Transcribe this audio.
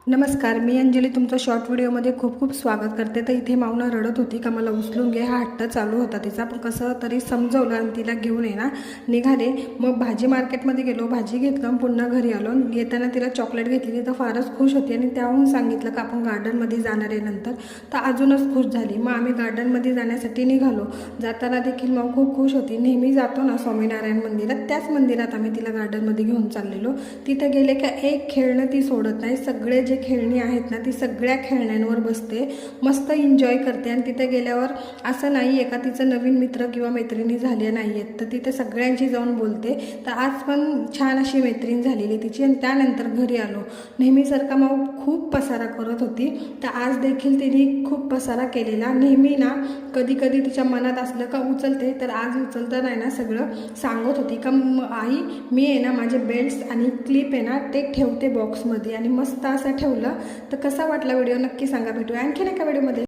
नमस्कार, मी अंजली तुमचं शॉर्ट व्हिडिओमध्ये खूप खूप स्वागत करते। तर इथे मावना रडत होती का मला उचलून घे, हा हट्ट चालू होता तिचा। पण कसं तरी समजवलं आणि तिला घेऊन निघाले। मग भाजी मार्केटमध्ये गेलो, भाजी घेतलं, पुन्हा घरी आलो। येताना तिला चॉकलेट घेतली तर फारच खुश होती आणि त्याहून सांगितलं का आपण गार्डनमध्ये जाणार आहे नंतर, तर अजूनच खुश झाली। मग आम्ही गार्डनमध्ये जाण्यासाठी निघालो। जाताना देखील मग खूप खुश होती। नेहमी जातो ना स्वामीनारायण मंदिरात, त्याच मंदिरात आम्ही तिला गार्डनमध्ये घेऊन चाललेलो। तिथे गेले का एक खेळणं ती सोडत नाही, सगळे जे खेळणी आहेत ना ती सगळ्या खेळण्यांवर बसते, मस्त एन्जॉय करते। आणि तिथे गेल्यावर असं नाही आहे का तिचं नवीन मित्र किंवा मैत्रिणी झाले नाही आहेत, तर तिथे सगळ्यांशी जाऊन बोलते। तर आज पण छान अशी मैत्रीण झालेली तिची। आणि त्यानंतर घरी आलो, नेहमीसारखा मग खूप पसारा करत होती, तर आज देखील तिने खूप पसारा केलेला। नेहमी ना कधी कधी तिच्या मनात असलं का उचलते, तर आज उचलता नाही ना सगळं सांगत होती का आई मी आहे ना माझे बेल्ट्स आणि क्लिप आहे ना ते ठेवते बॉक्समध्ये, आणि मस्त असं ठेवलं। तर कसा वाटला व्हिडिओ नक्की सांगा। भेटूया आणखीन एका व्हिडिओमध्ये।